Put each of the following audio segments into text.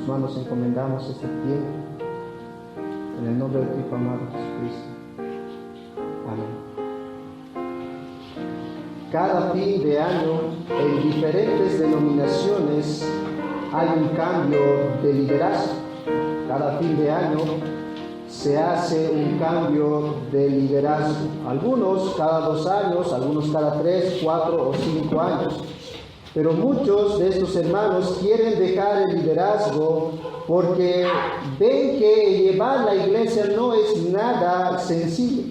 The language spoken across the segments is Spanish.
tus manos encomendamos este tiempo. En el nombre de tu Hijo amado Jesucristo. Amén. Cada fin de año, en diferentes denominaciones, hay un cambio de liderazgo. Cada fin de año se hace un cambio de liderazgo. Algunos cada 2 años, algunos cada 3, 4 o 5 años. Pero muchos de estos hermanos quieren dejar el liderazgo porque ven que llevar la iglesia no es nada sencillo.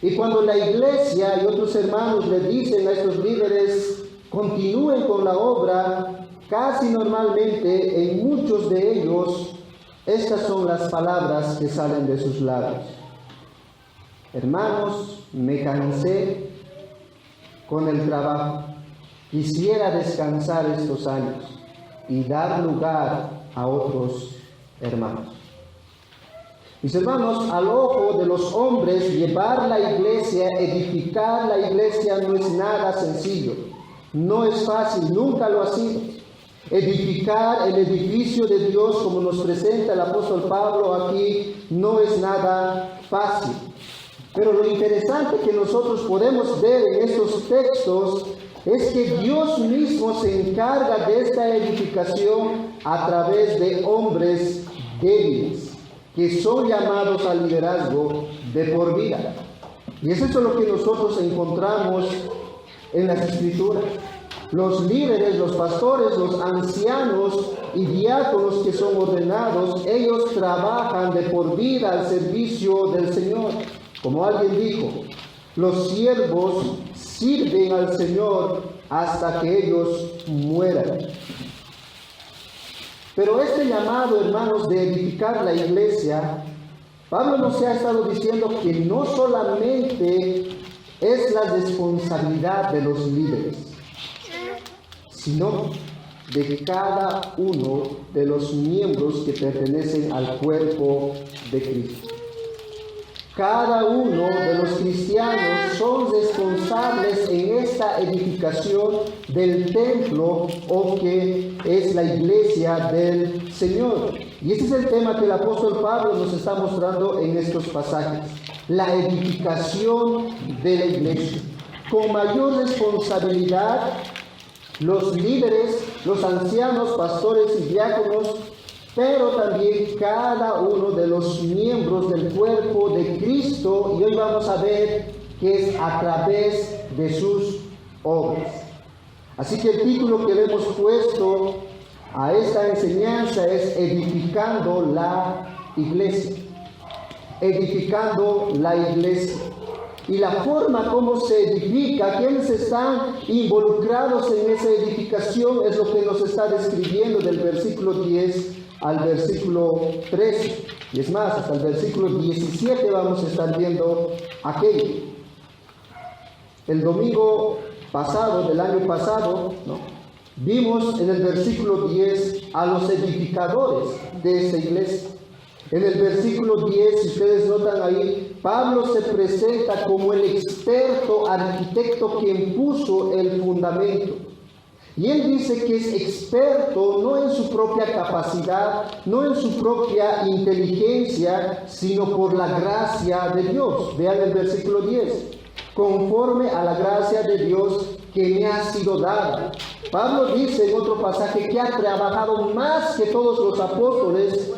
Y cuando la iglesia y otros hermanos le dicen a estos líderes, continúen con la obra, casi normalmente en muchos de ellos, estas son las palabras que salen de sus labios. Hermanos, me cansé con el trabajo. Quisiera descansar estos años y dar lugar a otros hermanos. Mis hermanos, al ojo de los hombres, llevar la iglesia, edificar la iglesia no es nada sencillo. No es fácil, nunca lo ha sido. Edificar el edificio de Dios, como nos presenta el apóstol Pablo aquí, no es nada fácil. Pero lo interesante que nosotros podemos ver en estos textos es que Dios mismo se encarga de esta edificación a través de hombres débiles, que son llamados al liderazgo de por vida. Y es eso lo que nosotros encontramos en las Escrituras. Los líderes, los pastores, los ancianos y diáconos que son ordenados, ellos trabajan de por vida al servicio del Señor. Como alguien dijo, los siervos sirven al Señor hasta que ellos mueran. Pero este llamado, hermanos, de edificar la iglesia, Pablo nos ha estado diciendo que no solamente es la responsabilidad de los líderes, sino de cada uno de los miembros que pertenecen al cuerpo de Cristo. Cada uno de los cristianos son responsables en esta edificación del templo o que es la iglesia del Señor. Y ese es el tema que el apóstol Pablo nos está mostrando en estos pasajes. La edificación de la iglesia. Con mayor responsabilidad, los líderes, los ancianos, pastores y diáconos, pero también cada uno de los miembros del cuerpo de Cristo, y hoy vamos a ver que es a través de sus obras. Así que el título que le hemos puesto a esta enseñanza es Edificando la Iglesia. Edificando la Iglesia. Y la forma como se edifica, quienes están involucrados en esa edificación, es lo que nos está describiendo del versículo 10 al versículo 13. Y es más, hasta el versículo 17 vamos a estar viendo aquello. El domingo pasado, del año pasado, vimos en el versículo 10 a los edificadores de esta iglesia. En el versículo 10, si ustedes notan ahí, Pablo se presenta como el experto arquitecto quien puso el fundamento. Y él dice que es experto no en su propia capacidad, no en su propia inteligencia, sino por la gracia de Dios. Vean el versículo 10. Conforme a la gracia de Dios que me ha sido dada. Pablo dice en otro pasaje que ha trabajado más que todos los apóstoles,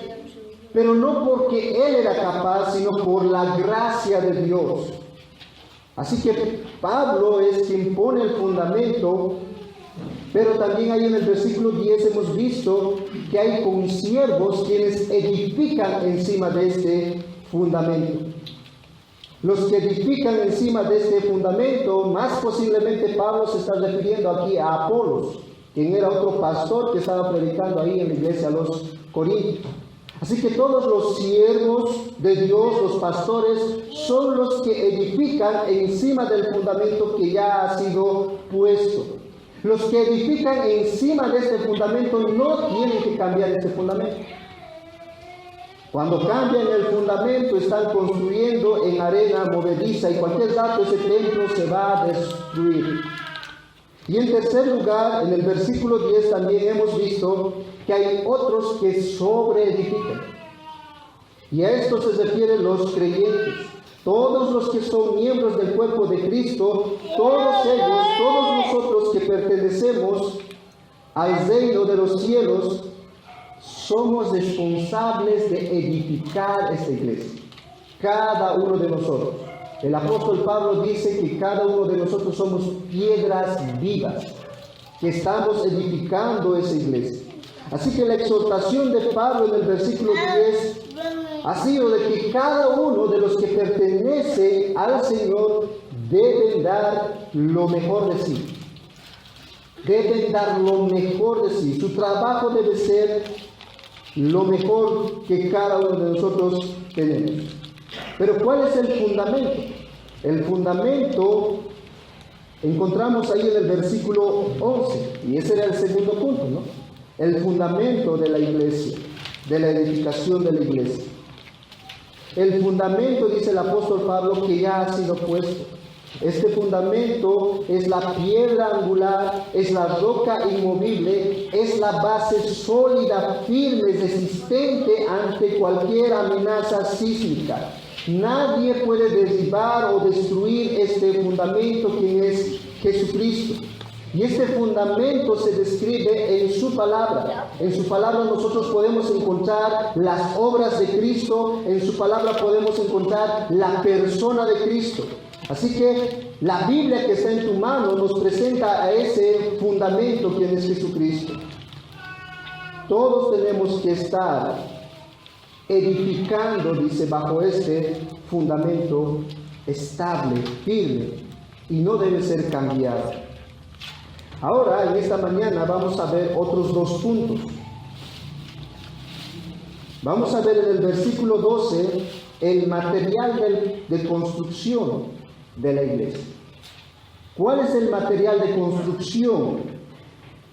pero no porque él era capaz, sino por la gracia de Dios. Así que Pablo es quien pone el fundamento, pero también ahí en el versículo 10 hemos visto que hay consiervos quienes edifican encima de este fundamento. Los que edifican encima de este fundamento, más posiblemente Pablo se está refiriendo aquí a Apolos, quien era otro pastor que estaba predicando ahí en la iglesia a los Corintios. Así que todos los siervos de Dios, los pastores, son los que edifican encima del fundamento que ya ha sido puesto. Los que edifican encima de este fundamento no tienen que cambiar este fundamento. Cuando cambian el fundamento, están construyendo en arena movediza y cualquier rato ese templo se va a destruir. Y en tercer lugar, en el versículo 10 también hemos visto que hay otros que sobreedifican. Y a esto se refieren los creyentes. Todos los que son miembros del cuerpo de Cristo, todos ellos, todos nosotros que pertenecemos al reino de los cielos, somos responsables de edificar esta iglesia. Cada uno de nosotros. El apóstol Pablo dice que cada uno de nosotros somos piedras vivas, que estamos edificando esa iglesia. Así que la exhortación de Pablo en el versículo 10 ha sido de que cada uno de los que pertenece al Señor deben dar lo mejor de sí. Deben dar lo mejor de sí. Su trabajo debe ser lo mejor que cada uno de nosotros tenemos. Pero ¿cuál es el fundamento? El fundamento encontramos ahí en el versículo 11, y ese era el segundo punto, ¿no? El fundamento de la iglesia, de la edificación de la iglesia. El fundamento, dice el apóstol Pablo, que ya ha sido puesto. Este fundamento es la piedra angular, es la roca inmovible, es la base sólida, firme, resistente ante cualquier amenaza sísmica. Nadie puede derribar o destruir este fundamento que es Jesucristo. Y este fundamento se describe en su palabra. En su palabra nosotros podemos encontrar las obras de Cristo, en su palabra podemos encontrar la persona de Cristo. Así que la Biblia que está en tu mano nos presenta a ese fundamento quien es Jesucristo. Todos tenemos que estar edificando, dice, bajo este fundamento estable, firme, y no debe ser cambiado. Ahora, en esta mañana vamos a ver otros dos puntos. Vamos a ver en el versículo 12 el material de construcción de la iglesia. ¿Cuál es el material de construcción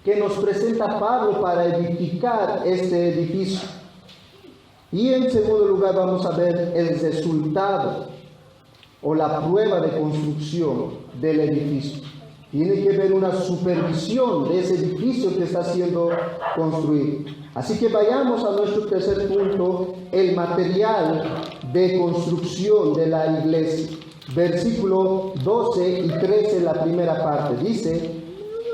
que nos presenta Pablo para edificar este edificio? Y en segundo lugar vamos a ver el resultado o la prueba de construcción del edificio. Tiene que haber una supervisión de ese edificio que está siendo construido. Así que vayamos a nuestro tercer punto, el material de construcción de la iglesia. Versículo 12 y 13, la primera parte, dice: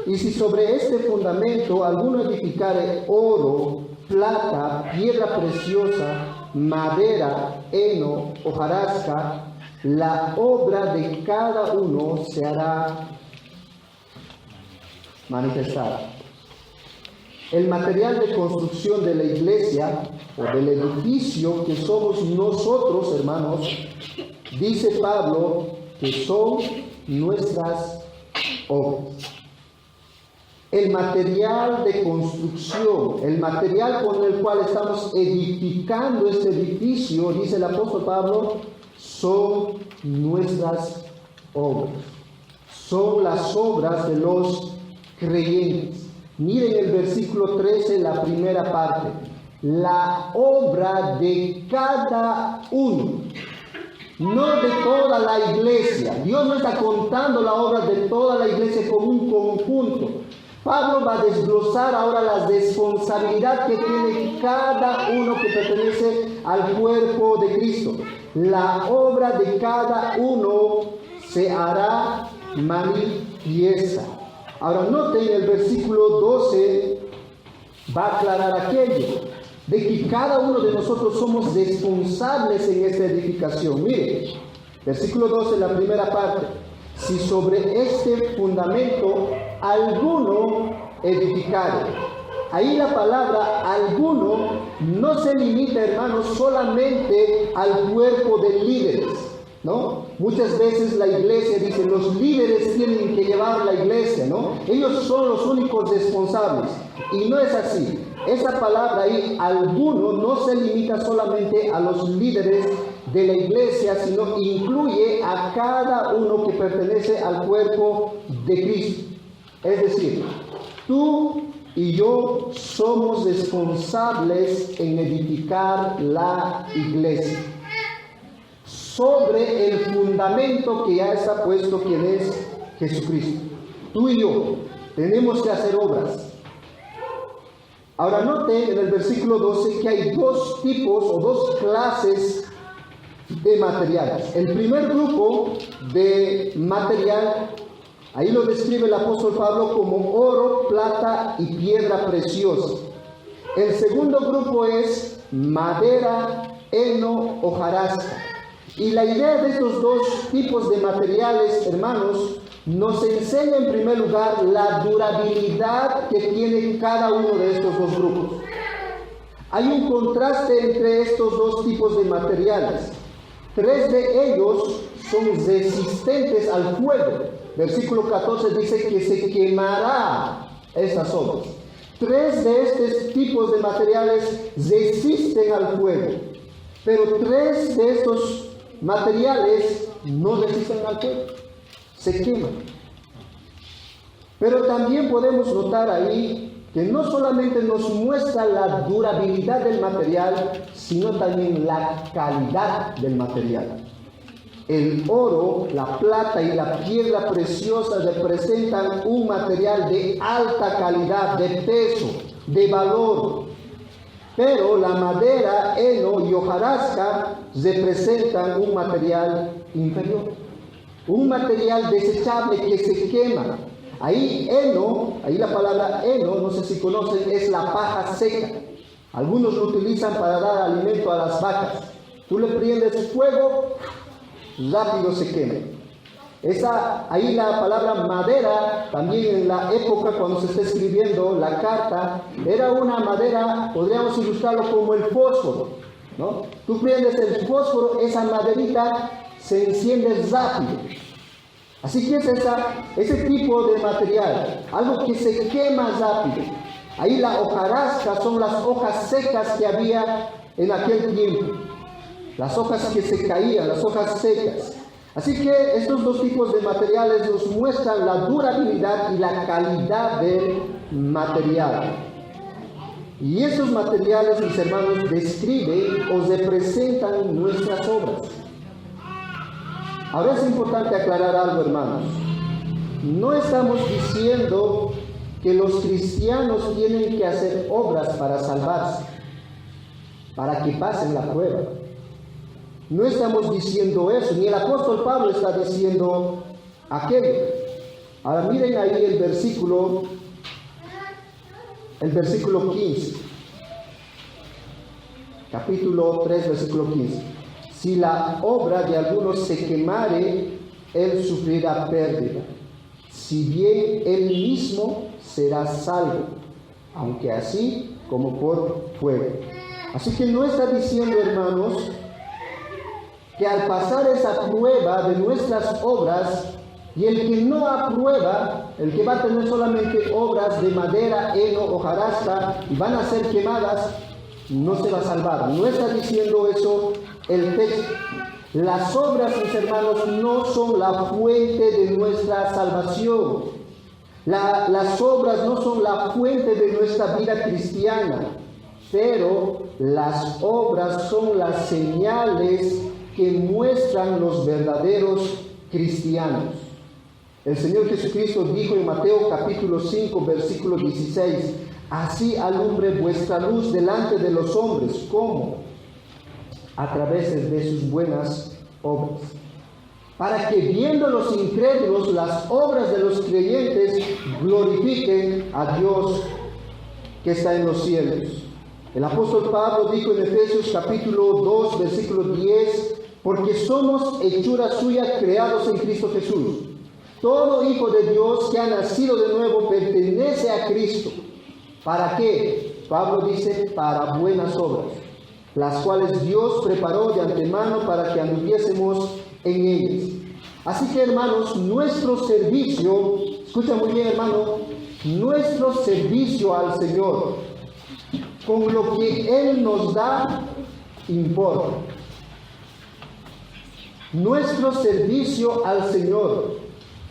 y si sobre este fundamento alguno edificare oro, plata, piedra preciosa, madera, heno, hojarasca, la obra de cada uno se hará manifestada. El material de construcción de la iglesia o del edificio que somos nosotros, hermanos, dice Pablo que son nuestras obras. El material de construcción, el material con el cual estamos edificando este edificio, dice el apóstol Pablo, son nuestras obras. Son las obras de los creyentes. Miren el versículo 13, la primera parte. La obra de cada uno. No de toda la iglesia. Dios no está contando la obra de toda la iglesia como un conjunto. Pablo va a desglosar ahora la responsabilidad que tiene cada uno que pertenece al cuerpo de Cristo. La obra de cada uno se hará manifiesta. Ahora noten el versículo 12, va a aclarar aquello, de que cada uno de nosotros somos responsables en esta edificación. Mire, versículo 12, la primera parte. Si sobre este fundamento alguno edificare. Ahí la palabra alguno no se limita, hermanos, solamente al cuerpo de líderes, ¿no? Muchas veces la iglesia dice, los líderes tienen que llevar la iglesia, ¿no? Ellos son los únicos responsables. Y no es así. Esa palabra ahí, alguno, no se limita solamente a los líderes de la iglesia, sino incluye a cada uno que pertenece al cuerpo de Cristo. Es decir, tú y yo somos responsables en edificar la iglesia sobre el fundamento que ya está puesto, quien es Jesucristo. Tú y yo tenemos que hacer obras. Ahora noten en el versículo 12 que hay dos tipos o dos clases de materiales. El primer grupo de material, ahí lo describe el apóstol Pablo como oro, plata y piedra preciosa. El segundo grupo es madera, heno, hojarasca. Y la idea de estos dos tipos de materiales, hermanos, nos enseña en primer lugar la durabilidad que tiene cada uno de estos dos grupos. Hay un contraste entre estos dos tipos de materiales. 3 de ellos son resistentes al fuego. Versículo 14 dice que se quemará estas obras. 3 de estos tipos de materiales resisten al fuego, pero 3 de estos materiales no resisten al fuego, se queman. Pero también podemos notar ahí que no solamente nos muestra la durabilidad del material, sino también la calidad del material. El oro, la plata y la piedra preciosa representan un material de alta calidad, de peso, de valor. Pero la madera, heno y hojarasca representan un material inferior, un material desechable que se quema. Ahí heno, ahí la palabra heno, no sé si conocen, es la paja seca. Algunos lo utilizan para dar alimento a las vacas. Tú le prendes fuego, rápido se quema. Ahí la palabra madera, también en la época cuando se está escribiendo la carta, era una madera, podríamos ilustrarlo como el fósforo, ¿no? Tú prendes el fósforo, esa maderita se enciende rápido. Así que es ese tipo de material, algo que se quema rápido. Ahí la hojarasca son las hojas secas que había en aquel tiempo, las hojas que se caían, las hojas secas. Así que estos dos tipos de materiales nos muestran la durabilidad y la calidad del material. Y estos materiales, mis hermanos, describen o representan nuestras obras. Ahora es importante aclarar algo, hermanos. No estamos diciendo que los cristianos tienen que hacer obras para salvarse, para que pasen la prueba. No estamos diciendo eso, ni el apóstol Pablo está diciendo aquello. Ahora miren ahí el versículo 15. Capítulo 3, versículo 15. Si la obra de alguno se quemare, él sufrirá pérdida. Si bien él mismo será salvo, aunque así como por fuego. Así que no está diciendo, hermanos, que al pasar esa prueba de nuestras obras, y el que no aprueba, el que va a tener solamente obras de madera, heno, hojarasca, y van a ser quemadas, no se va a salvar. No está diciendo eso el texto. Las obras, mis hermanos, no son la fuente de nuestra salvación. Las obras no son la fuente de nuestra vida cristiana, pero las obras son las señales que muestran los verdaderos cristianos. El Señor Jesucristo dijo en Mateo capítulo 5, versículo 16, así alumbre vuestra luz delante de los hombres, ¿cómo? A través de sus buenas obras, para que viendo los incrédulos las obras de los creyentes glorifiquen a Dios que está en los cielos. El apóstol Pablo dijo en Efesios capítulo 2, versículo 10, porque somos hechura suya creados en Cristo Jesús. Todo hijo de Dios que ha nacido de nuevo pertenece a Cristo. ¿Para qué? Pablo dice, para buenas obras, las cuales Dios preparó de antemano para que anduviésemos en ellas. Así que, hermanos, nuestro servicio, escucha muy bien, hermano, nuestro servicio al Señor, con lo que Él nos da, importa. Nuestro servicio al Señor,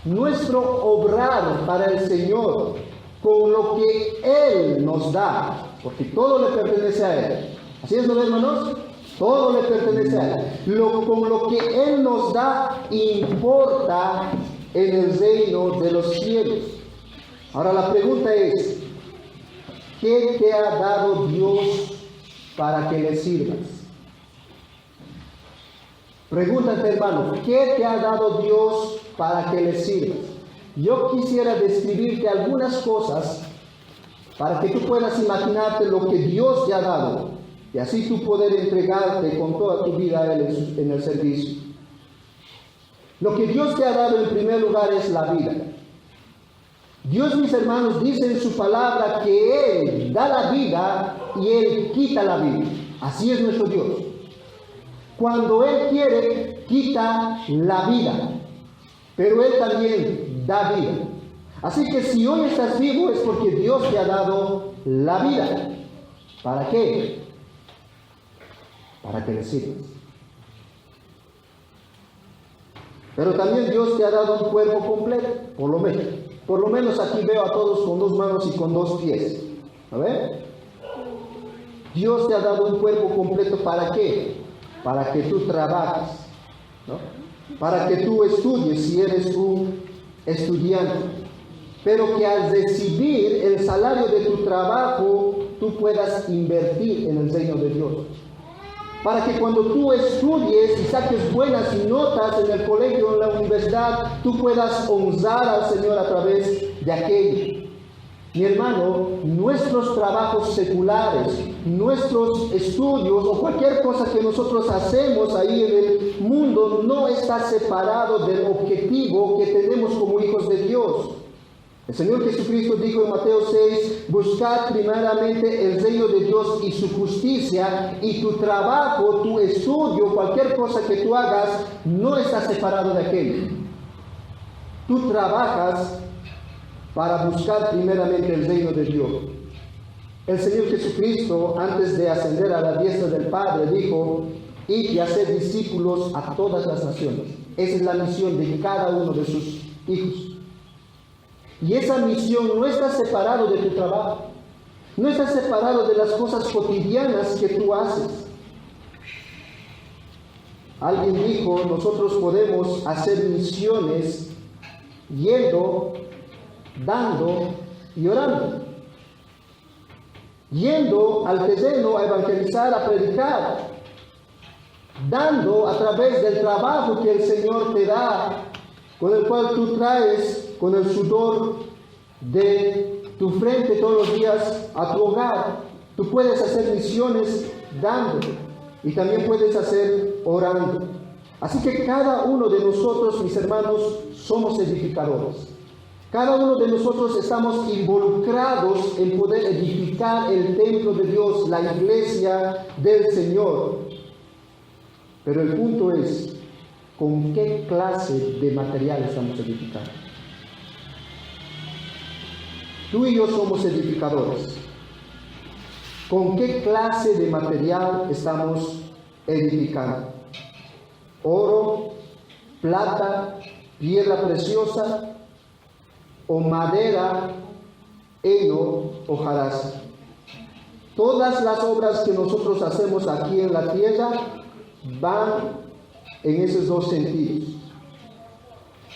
nuestro obrar para el Señor, con lo que Él nos da, porque todo le pertenece a Él. ¿Así es, ¿no, hermanos? Todo le pertenece a Él. Con lo que Él nos da, importa en el reino de los cielos. Ahora la pregunta es, ¿qué te ha dado Dios para que le sirvas? Pregúntate, hermano, ¿qué te ha dado Dios para que le sirvas? Yo quisiera describirte algunas cosas para que tú puedas imaginarte lo que Dios te ha dado y así tú poder entregarte con toda tu vida a Él en el servicio. Lo que Dios te ha dado en primer lugar es la vida. Dios, mis hermanos, dice en su palabra que Él da la vida y Él quita la vida. Así es nuestro Dios. Cuando Él quiere, quita la vida, pero Él también da vida. Así que si hoy estás vivo es porque Dios te ha dado la vida. ¿Para qué? Para que le sirvas. Pero también Dios te ha dado un cuerpo completo, por lo menos aquí veo a todos con 2 manos y con 2 pies. ¿A ver? Dios te ha dado un cuerpo completo, ¿para qué? Para que tú trabajes, ¿no? Para que tú estudies si eres un estudiante, pero que al recibir el salario de tu trabajo, tú puedas invertir en el reino de Dios. Para que cuando tú estudies y saques buenas notas en el colegio o en la universidad, tú puedas honrar al Señor a través de aquello. Mi hermano, nuestros trabajos seculares, nuestros estudios o cualquier cosa que nosotros hacemos ahí en el mundo no está separado del objetivo que tenemos como hijos de Dios. El Señor Jesucristo dijo en Mateo 6, buscad primeramente el reino de Dios y su justicia, y tu trabajo, tu estudio, cualquier cosa que tú hagas, no está separado de aquello. Tú trabajas para buscar primeramente el reino de Dios. El Señor Jesucristo, antes de ascender a la diestra del Padre, dijo, id y haced discípulos a todas las naciones. Esa es la misión de cada uno de sus hijos. Y esa misión no está separado de tu trabajo, no está separado de las cosas cotidianas que tú haces. Alguien dijo, nosotros podemos hacer misiones yendo, dando y orando. Yendo al terreno a evangelizar, a predicar. Dando a través del trabajo que el Señor te da, con el cual tú traes con el sudor de tu frente todos los días a tu hogar. Tú puedes hacer misiones dando y también puedes hacer orando. Así que cada uno de nosotros, mis hermanos, somos edificadores. Cada uno de nosotros estamos involucrados en poder edificar el templo de Dios, la iglesia del Señor. Pero el punto es, ¿con qué clase de material estamos edificando? Tú y yo somos edificadores. ¿Con qué clase de material estamos edificando? ¿Oro, plata, piedra preciosa o madera, heno o hojarasca? Todas las obras que nosotros hacemos aquí en la tierra van en esos 2 sentidos.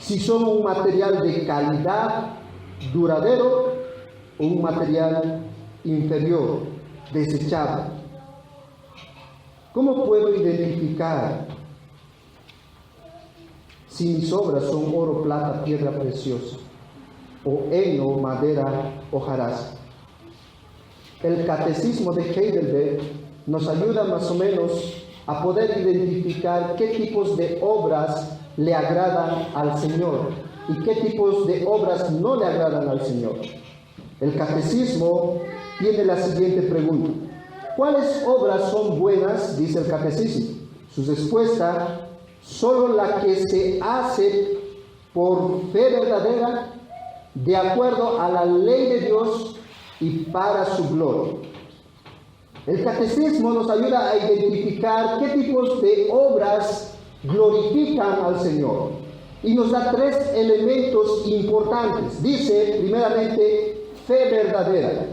Si son un material de calidad, duradero, o un material inferior, desechable. ¿Cómo puedo identificar si mis obras son oro, plata, piedra preciosa, o heno, madera, hojarasca? El catecismo de Heidelberg nos ayuda más o menos a poder identificar qué tipos de obras le agradan al Señor y qué tipos de obras no le agradan al Señor. El catecismo tiene la siguiente pregunta: ¿cuáles obras son buenas? Dice el catecismo. Su respuesta: solo la que se hace por fe verdadera, de acuerdo a la ley de Dios y para su gloria. El catecismo nos ayuda a identificar qué tipos de obras glorifican al Señor y nos da 3 elementos importantes. Dice, primeramente, fe verdadera.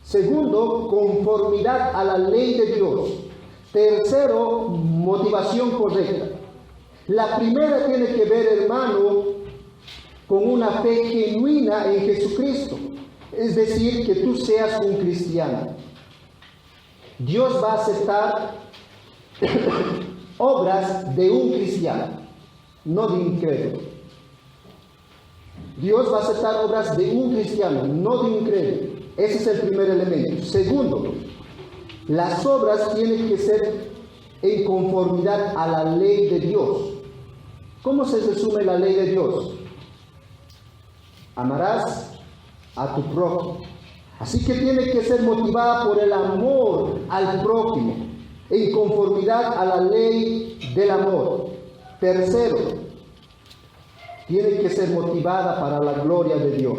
Segundo, conformidad a la ley de Dios. Tercero, motivación correcta. La primera tiene que ver, hermano, con una fe genuina en Jesucristo. Es decir, que tú seas un cristiano. Dios va a aceptar obras de un cristiano, no de un incrédulo. Dios va a aceptar obras de un cristiano, no de un incrédulo. Ese es el primer elemento. Segundo, las obras tienen que ser en conformidad a la ley de Dios. ¿Cómo se resume la ley de Dios? Amarás a tu prójimo. Así que tiene que ser motivada por el amor al prójimo, en conformidad a la ley del amor. Tercero, tiene que ser motivada para la gloria de Dios.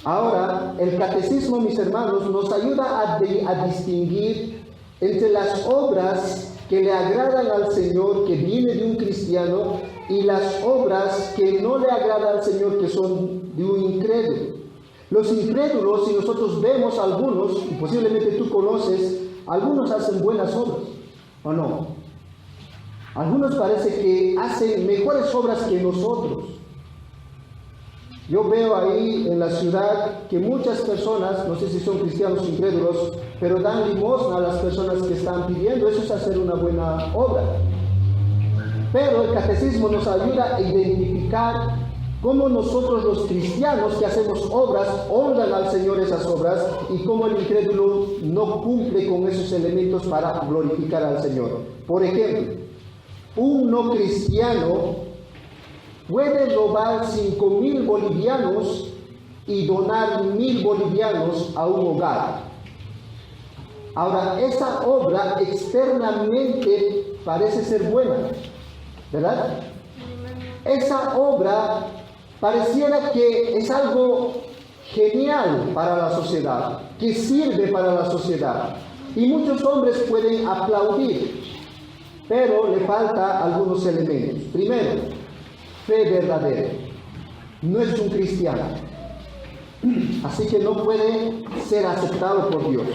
Ahora, el catecismo, mis hermanos, nos ayuda a distinguir entre las obras que le agradan al Señor, que viene de un cristiano, y las obras que no le agradan al Señor, que son de un incrédulo. Los incrédulos, si nosotros vemos algunos, y posiblemente tú conoces, algunos hacen buenas obras, ¿o no? Algunos parece que hacen mejores obras que nosotros. Yo veo ahí en la ciudad que muchas personas, no sé si son cristianos o incrédulos, pero dan limosna a las personas que están pidiendo. Eso es hacer una buena obra. Pero el catecismo nos ayuda a identificar cómo nosotros los cristianos que hacemos obras honran al Señor esas obras, y cómo el incrédulo no cumple con esos elementos para glorificar al Señor. Por ejemplo, un no cristiano puede robar 5.000 bolivianos y donar 1.000 bolivianos a un hogar. Ahora, esa obra externamente parece ser buena, ¿verdad? Esa obra pareciera que es algo genial para la sociedad, que sirve para la sociedad. Y muchos hombres pueden aplaudir, pero le falta algunos elementos. Primero, fe verdadera. No es un cristiano, así que no puede ser aceptado por Dios.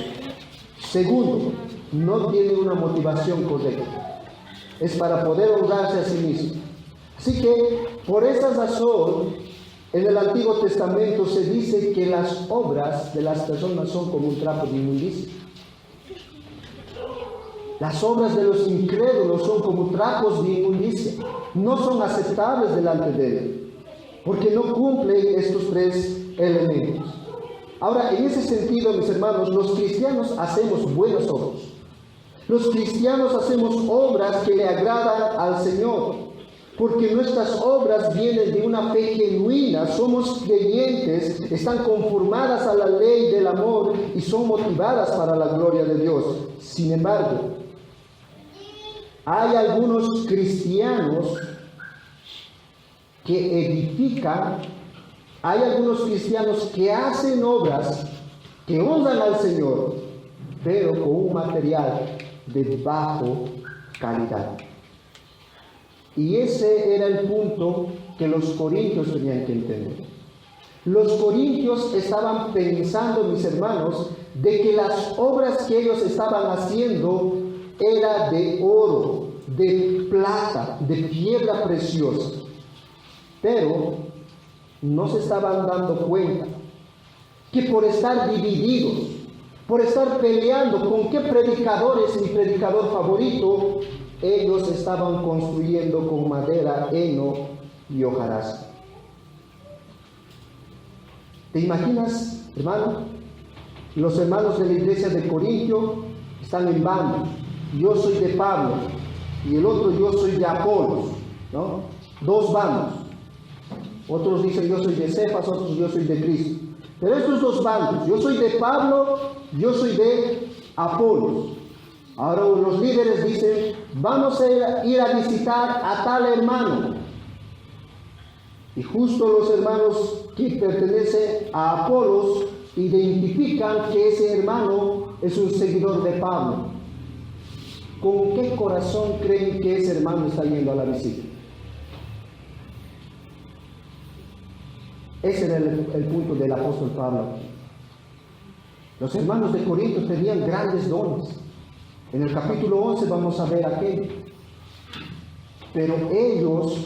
Segundo, no tiene una motivación correcta. Es para poder honrarse a sí mismo. Así que, por esa razón, en el Antiguo Testamento se dice que las obras de las personas son como un trapo de inmundicia. Las obras de los incrédulos son como trapos de inmundicia. No son aceptables delante de Él, porque no cumplen estos tres elementos. Ahora, en ese sentido, mis hermanos, los cristianos hacemos buenas obras. Los cristianos hacemos obras que le agradan al Señor, porque nuestras obras vienen de una fe genuina, somos creyentes, están conformadas a la ley del amor y son motivadas para la gloria de Dios. Sin embargo, hay algunos cristianos que edifican, hay algunos cristianos que hacen obras que honran al Señor, pero con un material de bajo calidad. Y ese era el punto que los corintios tenían que entender. Los corintios estaban pensando, mis hermanos, de que las obras que ellos estaban haciendo era de oro, de plata, de piedra preciosa. Pero no se estaban dando cuenta que por estar divididos, por estar peleando con qué predicador es mi predicador favorito, ellos estaban construyendo con madera, heno y hojarasca. ¿Te imaginas, hermano? Los hermanos de la iglesia de Corintio están en bando. Yo soy de Pablo y el otro yo soy de Apolos, ¿no? Dos bandos. Otros dicen yo soy de Cefas, otros yo soy de Cristo. Pero estos dos bandos, yo soy de Pablo, yo soy de Apolos. Ahora los líderes dicen, vamos a ir a visitar a tal hermano. Y justo los hermanos que pertenecen a Apolos identifican que ese hermano es un seguidor de Pablo. ¿Con qué corazón creen que ese hermano está yendo a la visita? Ese era el punto del apóstol Pablo. Los hermanos de Corinto tenían grandes dones. En el capítulo 11 vamos a ver aquello. Pero ellos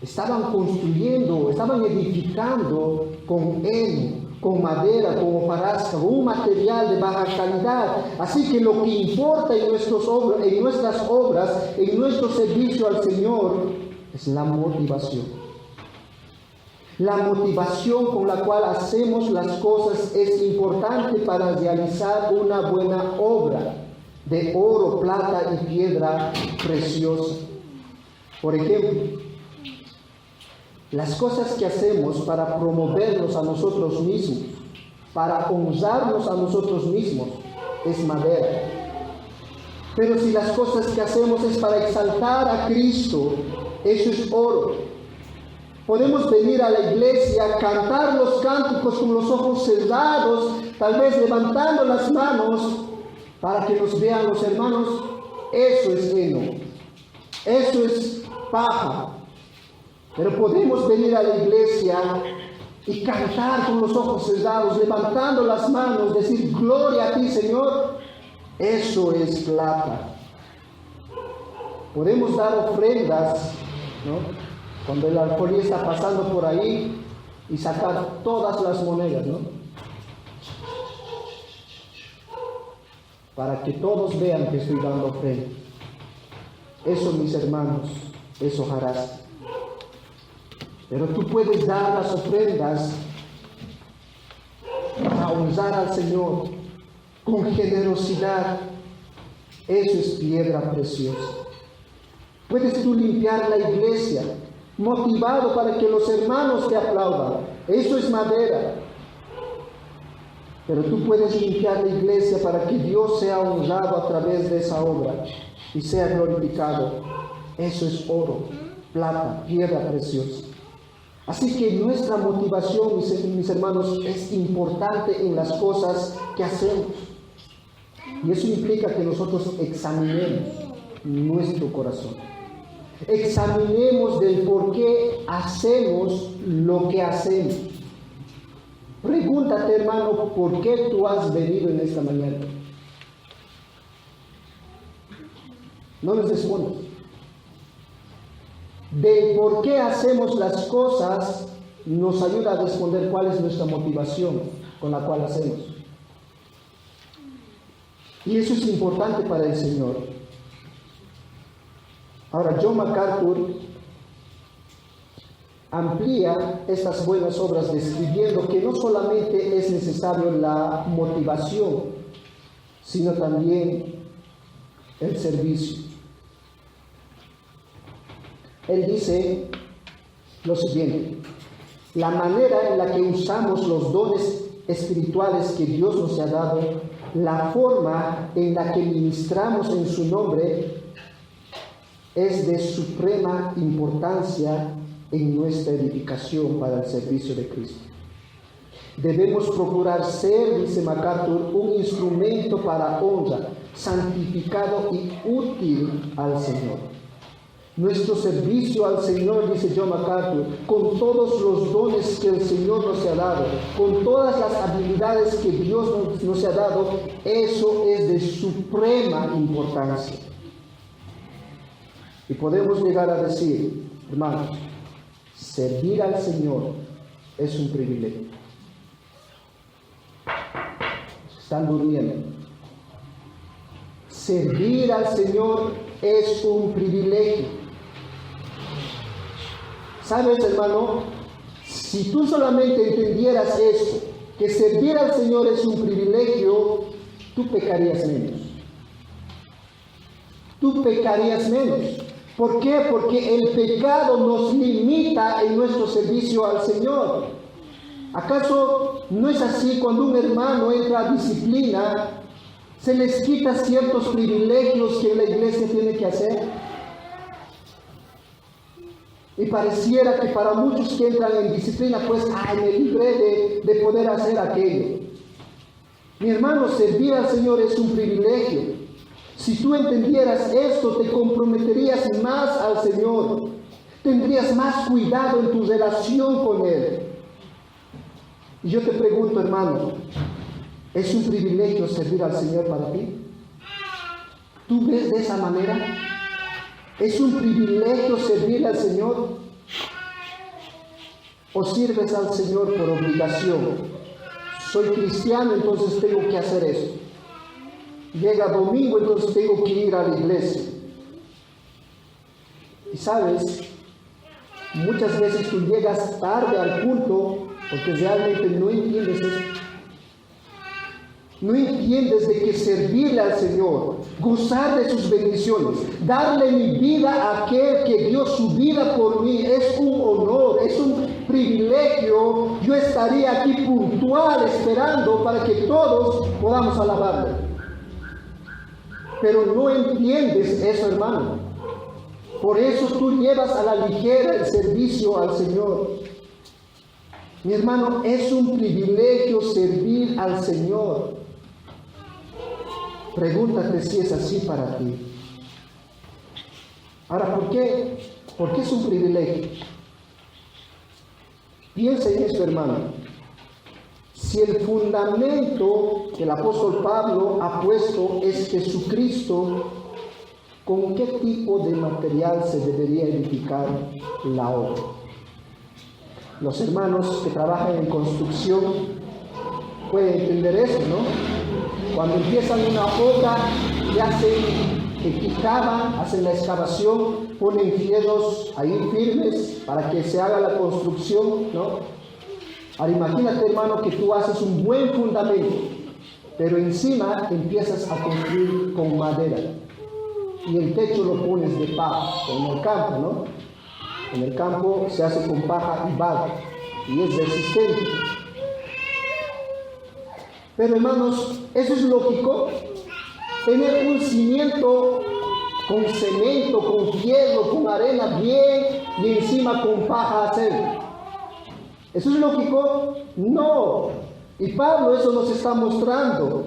estaban construyendo, estaban edificando con heno, con madera, con hojarasca, un material de baja calidad. Así que lo que importa en nuestras obras, en nuestro servicio al Señor, es la motivación. La motivación con la cual hacemos las cosas es importante para realizar una buena obra de oro, plata y piedra preciosa. Por ejemplo, las cosas que hacemos para promovernos a nosotros mismos, para honrarnos a nosotros mismos, es madera. Pero si las cosas que hacemos es para exaltar a Cristo, eso es oro. Podemos venir a la iglesia, cantar los cánticos con los ojos cerrados, tal vez levantando las manos para que nos vean los hermanos. Eso es heno, eso es paja. Pero podemos venir a la iglesia y cantar con los ojos cerrados, levantando las manos, decir gloria a ti, Señor. Eso es plata. Podemos dar ofrendas, ¿no?, cuando el alcohol está pasando por ahí, y sacar todas las monedas, ¿no?, para que todos vean que estoy dando ofrenda. Eso, mis hermanos, es hojarasca. Pero tú puedes dar las ofrendas para honrar al Señor con generosidad. Eso es piedra preciosa. Puedes tú limpiar la iglesia motivado para que los hermanos te aplaudan. Eso es madera. Pero tú puedes limpiar la iglesia para que Dios sea honrado a través de esa obra y sea glorificado. Eso es oro, plata, piedra preciosa. Así que nuestra motivación, mis hermanos, es importante en las cosas que hacemos. Y eso implica que nosotros examinemos nuestro corazón. Examinemos del por qué hacemos lo que hacemos. Pregúntate, hermano, ¿por qué tú has venido en esta mañana? No les respondas. Del por qué hacemos las cosas nos ayuda a responder cuál es nuestra motivación con la cual hacemos. Y eso es importante para el Señor. Ahora, John MacArthur amplía estas buenas obras describiendo que no solamente es necesario la motivación, sino también el servicio. Él dice lo siguiente: la manera en la que usamos los dones espirituales que Dios nos ha dado, la forma en la que ministramos en su nombre, es de suprema importancia en nuestra edificación para el servicio de Cristo. Debemos procurar ser, dice MacArthur, un instrumento para honra, santificado y útil al Señor. Nuestro servicio al Señor, dice John MacArthur, con todos los dones que el Señor nos ha dado, con todas las habilidades que Dios nos ha dado, eso es de suprema importancia. Y podemos llegar a decir, hermanos, servir al Señor es un privilegio. Están durmiendo. Servir al Señor es un privilegio. ¿Sabes, hermano? Si tú solamente entendieras esto, que servir al Señor es un privilegio, tú pecarías menos. Tú pecarías menos. ¿Por qué? Porque el pecado nos limita en nuestro servicio al Señor. ¿Acaso no es así cuando un hermano entra a disciplina, se les quita ciertos privilegios que la iglesia tiene que hacer? Y pareciera que para muchos que entran en disciplina, pues, me libré de poder hacer aquello. Mi hermano, servir al Señor es un privilegio. Si tú entendieras esto, te comprometerías más al Señor. Tendrías más cuidado en tu relación con Él. Y yo te pregunto, hermano, ¿es un privilegio servir al Señor para ti? ¿Tú ves de esa manera? ¿Es un privilegio servir al Señor? ¿O sirves al Señor por obligación? Soy cristiano, entonces tengo que hacer eso. Llega domingo, entonces tengo que ir a la iglesia. Y sabes, muchas veces tú llegas tarde al culto porque realmente no entiendes eso. No entiendes de que servirle al Señor, gozar de sus bendiciones, darle mi vida a aquel que dio su vida por mí, es un honor, es un privilegio. Yo estaría aquí puntual esperando para que todos podamos alabarle. Pero no entiendes eso, hermano. Por eso tú llevas a la ligera el servicio al Señor. Mi hermano, es un privilegio servir al Señor. Pregúntate si es así para ti. Ahora, ¿por qué? ¿Por qué es un privilegio? Piensa en esto, hermano. Si el fundamento que el apóstol Pablo ha puesto es Jesucristo, ¿con qué tipo de material se debería edificar la obra? Los hermanos que trabajan en construcción pueden entender eso, ¿no? Cuando empiezan una obra, hacen la excavación, ponen fierros ahí firmes para que se haga la construcción, ¿no? Ahora imagínate, hermano, que tú haces un buen fundamento, pero encima empiezas a construir con madera y el techo lo pones de paja, como en el campo, ¿no? En el campo se hace con paja y barro y es resistente. Pero hermanos, ¿eso es lógico? Tener un cimiento con cemento, con hierro, con arena bien y encima con paja hacer. ¿Eso es lógico? No. Y Pablo eso nos está mostrando.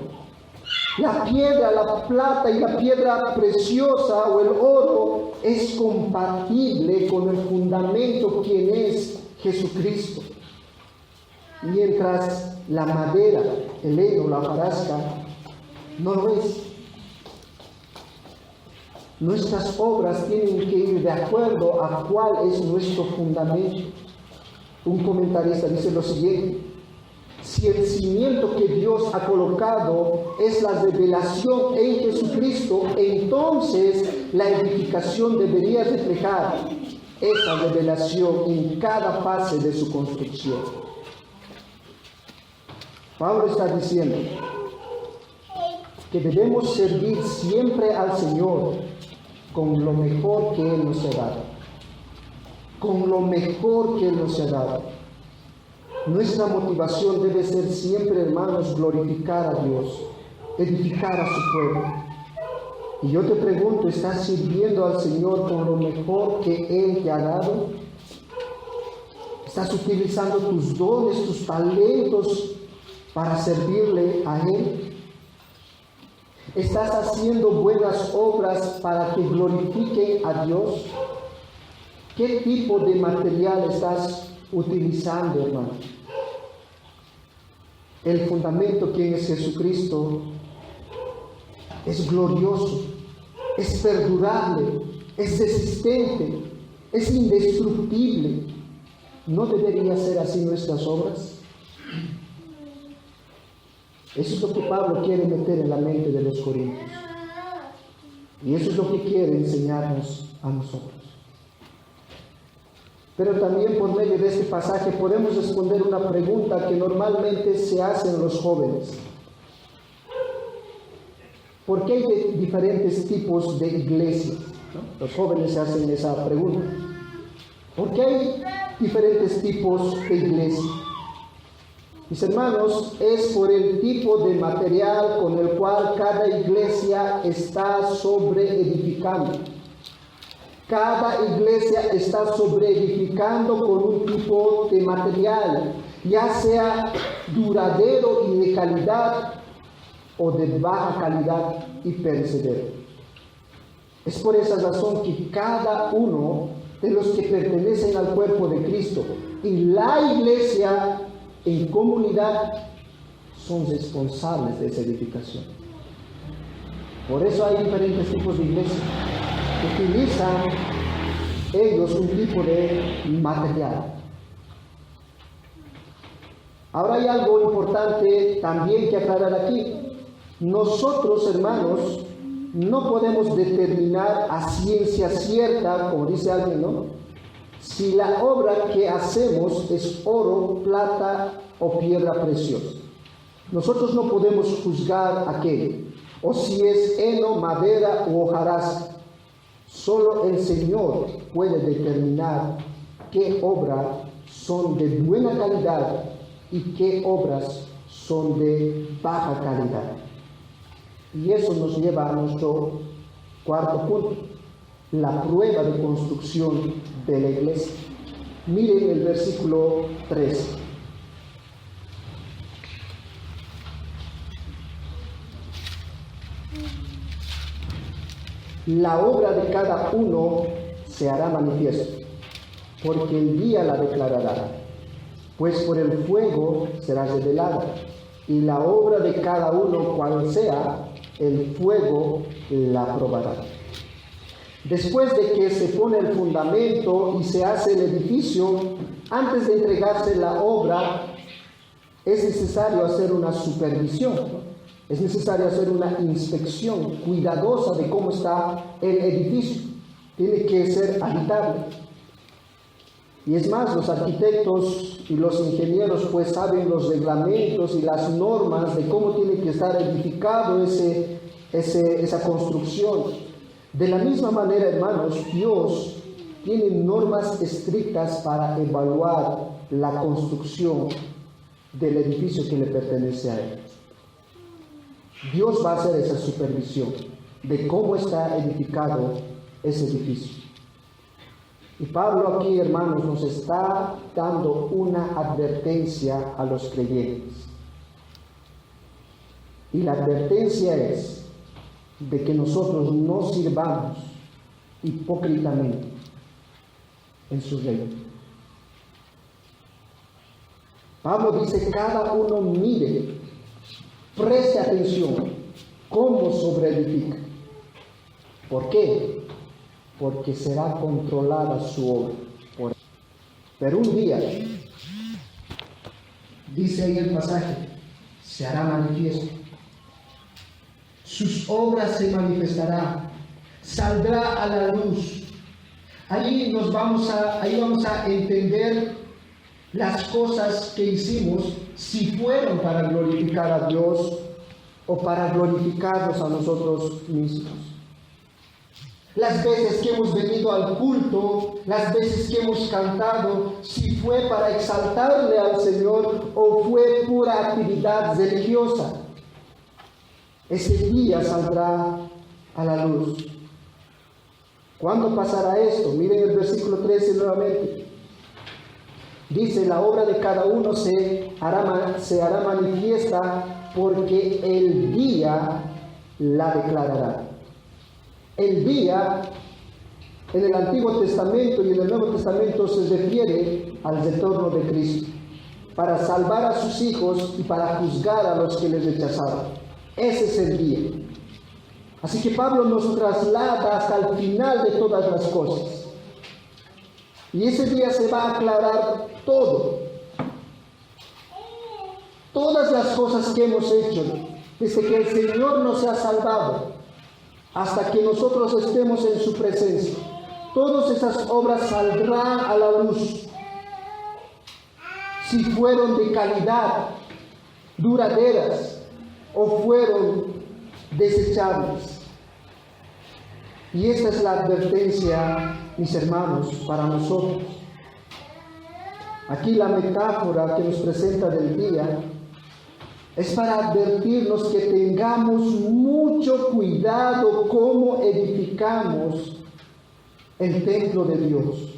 La piedra, la plata y la piedra preciosa o el oro es compatible con el fundamento quien es Jesucristo. Mientras la madera, el heno, la hojarasca, no lo es. Nuestras obras tienen que ir de acuerdo a cuál es nuestro fundamento. Un comentarista dice lo siguiente: si el cimiento que Dios ha colocado es la revelación en Jesucristo, entonces la edificación debería reflejar esa revelación en cada fase de su construcción. Pablo está diciendo que debemos servir siempre al Señor con lo mejor que Él nos ha dado. Con lo mejor que Él nos ha dado. Nuestra motivación debe ser siempre, hermanos, glorificar a Dios, edificar a su pueblo. Y yo te pregunto, ¿estás sirviendo al Señor con lo mejor que Él te ha dado? ¿Estás utilizando tus dones, tus talentos para servirle a Él? ¿Estás haciendo buenas obras para que glorifiquen a Dios? ¿Qué tipo de material estás utilizando, hermano? El fundamento, quien es Jesucristo, es glorioso, es perdurable, es resistente, es indestructible. ¿No debería ser así nuestras obras? Eso es lo que Pablo quiere meter en la mente de los corintios. Y eso es lo que quiere enseñarnos a nosotros. Pero también por medio de este pasaje podemos responder una pregunta que normalmente se hacen los jóvenes. ¿Por qué hay diferentes tipos de iglesias? ¿No? Los jóvenes se hacen esa pregunta. ¿Por qué hay diferentes tipos de iglesias? Mis hermanos, es por el tipo de material con el cual cada iglesia está sobreedificando. Cada iglesia está sobreedificando con un tipo de material, ya sea duradero y de calidad o de baja calidad y perecedero. Es por esa razón que cada uno de los que pertenecen al cuerpo de Cristo y la iglesia en comunidad son responsables de esa edificación. Por eso hay diferentes tipos de iglesias. Utilizan ellos un tipo de material. Ahora hay algo importante también que aclarar aquí. Nosotros, hermanos, no podemos determinar a ciencia cierta, como dice alguien, ¿no?, si la obra que hacemos es oro, plata o piedra preciosa. Nosotros no podemos juzgar aquello, o si es heno, madera u hojarasca. Solo el Señor puede determinar qué obras son de buena calidad y qué obras son de baja calidad. Y eso nos lleva a nuestro cuarto punto, la prueba de construcción de la iglesia. Miren el versículo 3. La obra de cada uno se hará manifiesto, porque el día la declarará, pues por el fuego será revelada, y la obra de cada uno, cual sea, el fuego la probará. Después de que se pone el fundamento y se hace el edificio, antes de entregarse la obra, es necesario hacer una supervisión. Es necesario hacer una inspección cuidadosa de cómo está el edificio. Tiene que ser habitable. Y es más, los arquitectos y los ingenieros pues saben los reglamentos y las normas de cómo tiene que estar edificado esa construcción. De la misma manera, hermanos, Dios tiene normas estrictas para evaluar la construcción del edificio que le pertenece a Él. Dios va a hacer esa supervisión de cómo está edificado ese edificio. Y Pablo aquí, hermanos, nos está dando una advertencia a los creyentes. Y la advertencia es de que nosotros no sirvamos hipócritamente en su reino. Pablo dice, cada uno mire, preste atención cómo sobreedifica. ¿Por qué? Porque será controlada su obra. Pero un día, dice ahí el pasaje, se hará manifiesto. Sus obras se manifestarán, saldrá a la luz. Ahí vamos a entender las cosas que hicimos, si fueron para glorificar a Dios o para glorificarnos a nosotros mismos. Las veces que hemos venido al culto, las veces que hemos cantado, si fue para exaltarle al Señor o fue pura actividad religiosa. Ese día saldrá a la luz. ¿Cuándo pasará esto? Miren el versículo 13 nuevamente. Dice, la obra de cada uno se hará manifiesta, porque el día la declarará. El día, en el Antiguo Testamento y en el Nuevo Testamento, se refiere al retorno de Cristo, para salvar a sus hijos y para juzgar a los que les rechazaron. Ese es el día. Así que Pablo nos traslada hasta el final de todas las cosas. Y ese día se va a aclarar todo. Todas las cosas que hemos hecho, desde que el Señor nos ha salvado, hasta que nosotros estemos en su presencia. Todas esas obras saldrán a la luz. Si fueron de calidad, duraderas, o fueron desechables. Y esta es la advertencia, mis hermanos, para nosotros. Aquí la metáfora que nos presenta del día es para advertirnos que tengamos mucho cuidado cómo edificamos el templo de Dios.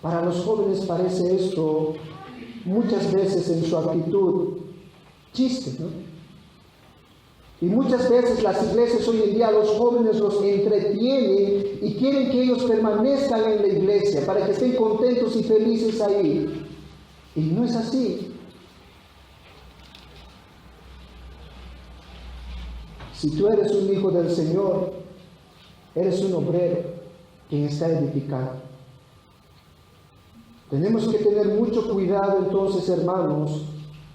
Para los jóvenes parece esto muchas veces en su actitud chiste, ¿no? Y muchas veces las iglesias hoy en día, los jóvenes los entretienen y quieren que ellos permanezcan en la iglesia para que estén contentos y felices ahí. Y no es así. Si tú eres un hijo del Señor, eres un obrero quien está edificando. Tenemos que tener mucho cuidado entonces, hermanos,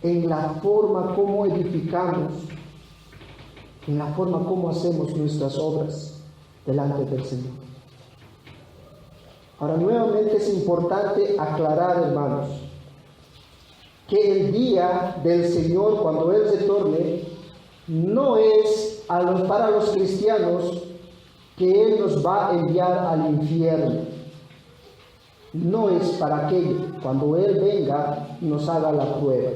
en la forma como edificamos, en la forma como hacemos nuestras obras delante del Señor. Ahora, nuevamente es importante aclarar, hermanos, que el día del Señor, cuando Él retorne, no es para los cristianos que Él nos va a enviar al infierno. No es para aquello, cuando Él venga y nos haga la prueba.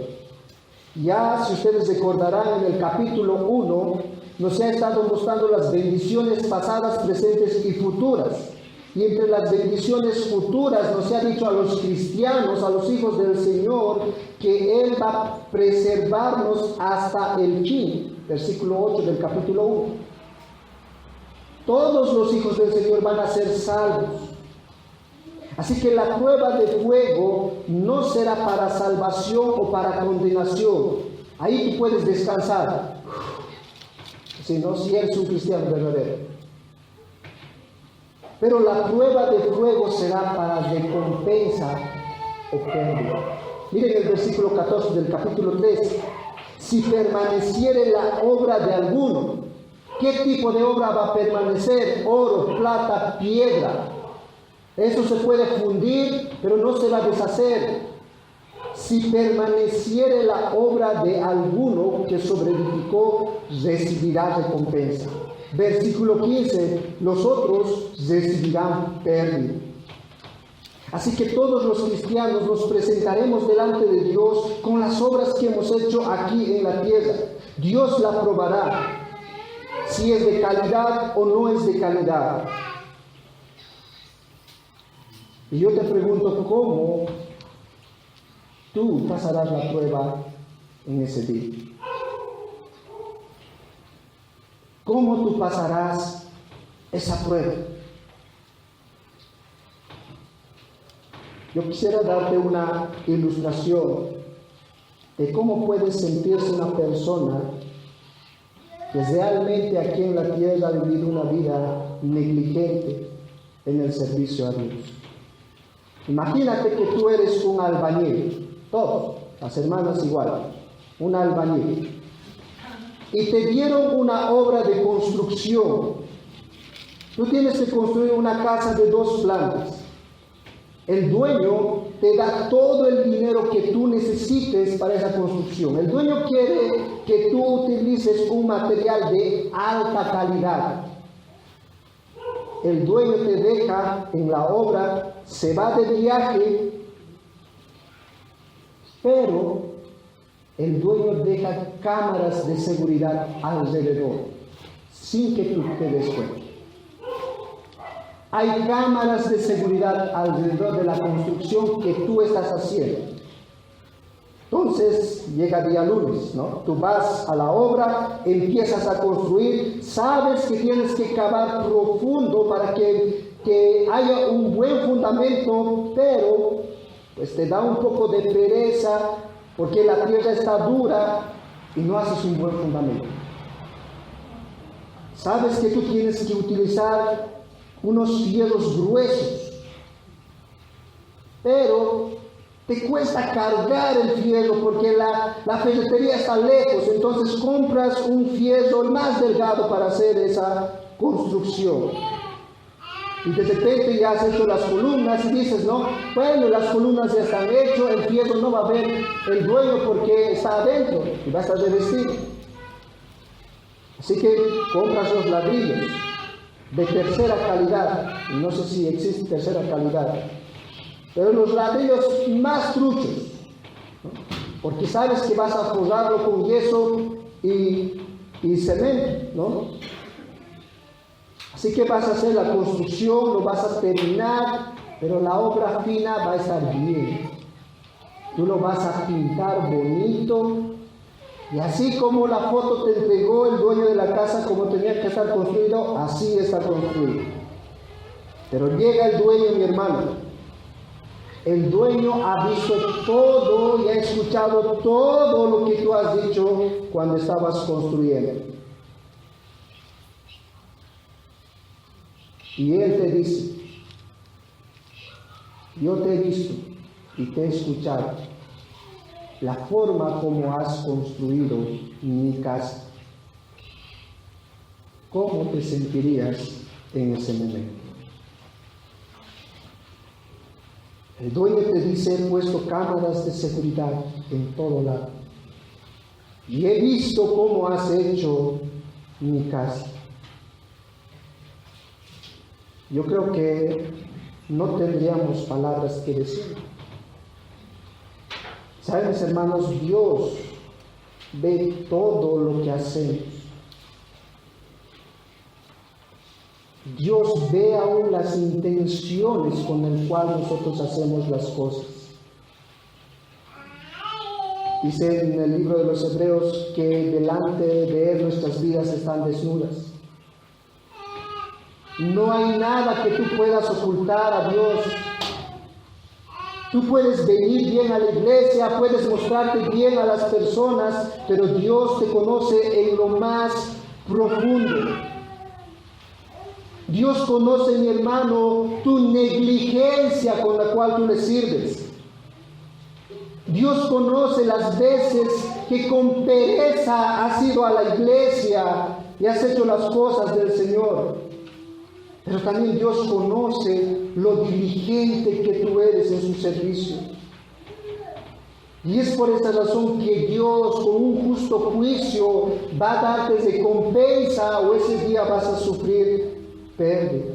Ya, si ustedes recordarán, en el capítulo 1 nos ha estado mostrando las bendiciones pasadas, presentes y futuras. Y entre las bendiciones futuras nos ha dicho a los cristianos, a los hijos del Señor, que Él va a preservarnos hasta el fin. Versículo 8 del capítulo 1. Todos los hijos del Señor van a ser salvos. Así que la prueba de fuego no será para salvación o para condenación. Ahí tú puedes descansar. Si no, si eres un cristiano verdadero. Pero la prueba de fuego será para recompensa o pérdida. Miren el versículo 14 del capítulo 3. Si permaneciere la obra de alguno, ¿qué tipo de obra va a permanecer? Oro, plata, piedra. Eso se puede fundir, pero no se va a deshacer. Si permaneciere la obra de alguno que sobreedificó, recibirá recompensa. Versículo 15, los otros recibirán pérdida. Así que todos los cristianos nos presentaremos delante de Dios con las obras que hemos hecho aquí en la tierra. Dios la probará, si es de calidad o no es de calidad. Y yo te pregunto, ¿cómo tú pasarás la prueba en ese día? ¿Cómo tú pasarás esa prueba? Yo quisiera darte una ilustración de cómo puede sentirse una persona que realmente aquí en la tierra ha vivido una vida negligente en el servicio a Dios. Imagínate que tú eres un albañil, todos, las hermanas igual, un albañil. Y te dieron una obra de construcción. Tú tienes que construir una casa de 2 plantas. El dueño te da todo el dinero que tú necesites para esa construcción. El dueño quiere que tú utilices un material de alta calidad. El dueño te deja en la obra, se va de viaje, pero el dueño deja cámaras de seguridad alrededor, sin que tú te des cuenta. Hay cámaras de seguridad alrededor de la construcción que tú estás haciendo. Entonces, llega día lunes, ¿no? Tú vas a la obra, empiezas a construir, sabes que tienes que cavar profundo para que haya un buen fundamento, pero pues te da un poco de pereza, porque la tierra está dura y no haces un buen fundamento. Sabes que tú tienes que utilizar unos fierros gruesos, pero te cuesta cargar el fierro porque la ferretería está lejos, entonces compras un fierro más delgado para hacer esa construcción. Y de repente ya has hecho las columnas y dices, no, bueno, las columnas ya están hechas, el fierro no va a ver el dueño porque está adentro y va a estar revestido. Así que compras los ladrillos de tercera calidad, y no sé si existe tercera calidad, pero los ladrillos más truchos, ¿no? Porque sabes que vas a forrarlo con yeso y cemento, ¿no? Así que vas a hacer la construcción, lo vas a terminar, pero la obra fina va a estar bien. Tú lo vas a pintar bonito, y así como la foto te entregó el dueño de la casa como tenía que estar construido, así está construido. Pero llega el dueño, mi hermano. El dueño ha visto todo y ha escuchado todo lo que tú has dicho cuando estabas construyendo. Y él te dice, yo te he visto y te he escuchado la forma como has construido mi casa. ¿Cómo te sentirías en ese momento? El dueño te dice: he puesto cámaras de seguridad en todo lado y he visto cómo has hecho mi casa. Yo creo que no tendríamos palabras que decir. ¿Saben, mis hermanos? Dios ve todo lo que hacemos. Dios ve aún las intenciones con las cuales nosotros hacemos las cosas. Dice en el libro de los Hebreos que delante de Él nuestras vidas están desnudas. No hay nada que tú puedas ocultar a Dios. Tú puedes venir bien a la iglesia, puedes mostrarte bien a las personas, pero Dios te conoce en lo más profundo. Dios conoce, mi hermano, tu negligencia con la cual tú le sirves. Dios conoce las veces que con pereza has ido a la iglesia y has hecho las cosas del Señor. Pero también Dios conoce lo diligente que tú eres en su servicio. Y es por esa razón que Dios, con un justo juicio, va a darte recompensa, o ese día vas a sufrir pérdida.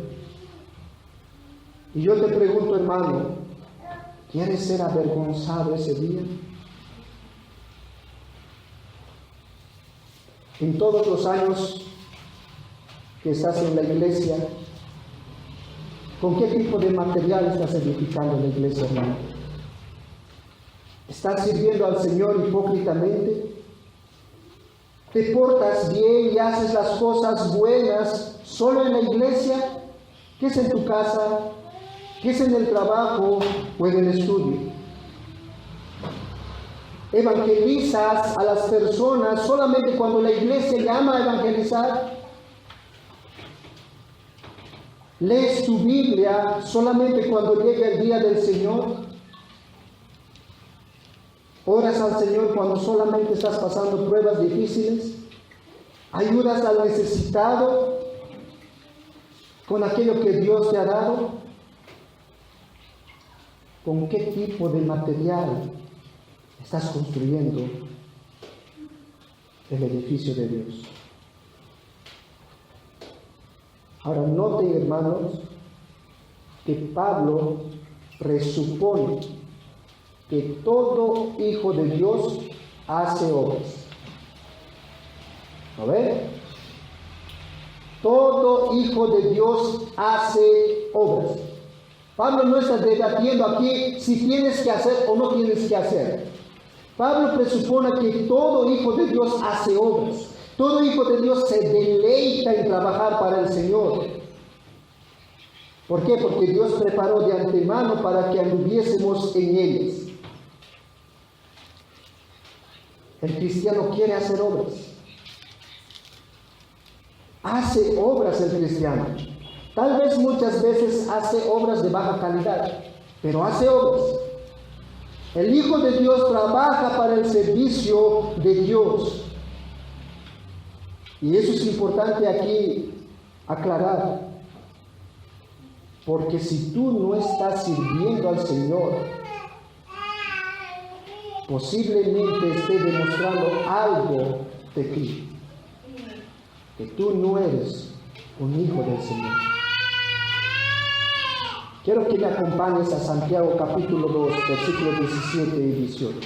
Y yo te pregunto, hermano, ¿quieres ser avergonzado ese día? En todos los años que estás en la iglesia, ¿con qué tipo de material estás edificando la iglesia, hermano? ¿Estás sirviendo al Señor hipócritamente? ¿Te portas bien y haces las cosas buenas solo en la iglesia? ¿Qué es en tu casa? ¿Qué es en el trabajo o en el estudio? ¿Evangelizas a las personas solamente cuando la iglesia llama a evangelizar? ¿Lees tu Biblia solamente cuando llega el día del Señor? ¿Oras al Señor cuando solamente estás pasando pruebas difíciles? ¿Ayudas al necesitado con aquello que Dios te ha dado? ¿Con qué tipo de material estás construyendo el edificio de Dios? Ahora noten, hermanos, que Pablo presupone que todo hijo de Dios hace obras. ¿Lo ven? Todo hijo de Dios hace obras. Pablo no está debatiendo aquí si tienes que hacer o no tienes que hacer. Pablo presupone que todo hijo de Dios hace obras. Todo hijo de Dios se deleita en trabajar para el Señor. ¿Por qué? Porque Dios preparó de antemano para que anduviésemos en ellas. El cristiano quiere hacer obras. Hace obras el cristiano. Tal vez muchas veces hace obras de baja calidad, pero hace obras. El Hijo de Dios trabaja para el servicio de Dios. Y eso es importante aquí aclarar. Porque si tú no estás sirviendo al Señor, posiblemente esté demostrando algo de ti, que tú no eres un hijo del Señor. Quiero que me acompañes a Santiago capítulo 2, versículos 17 y 18.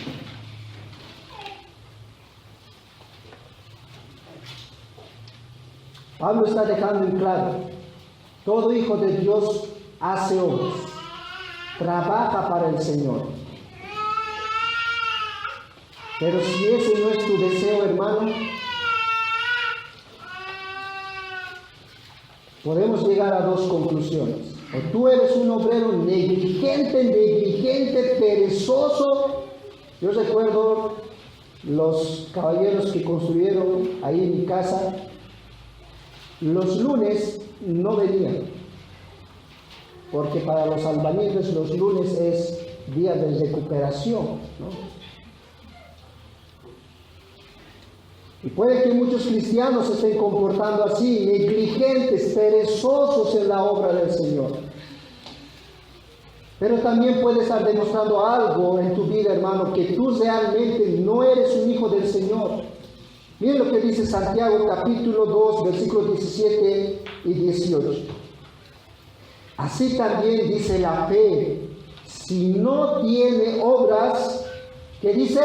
Pablo está dejando en claro, todo hijo de Dios hace obras, trabaja para el Señor. Pero si ese no es tu deseo, hermano, podemos llegar a dos conclusiones. O tú eres un obrero negligente, perezoso. Yo recuerdo los caballeros que construyeron ahí en mi casa, los lunes no venían, porque para los albañiles los lunes es día de recuperación, ¿no? Y puede que muchos cristianos se estén comportando así, negligentes, perezosos en la obra del Señor. Pero también puede estar demostrando algo en tu vida, hermano, que tú realmente no eres un hijo del Señor. Miren lo que dice Santiago capítulo 2, versículos 17 y 18. Así también dice la fe, si no tiene obras, ¿qué dice?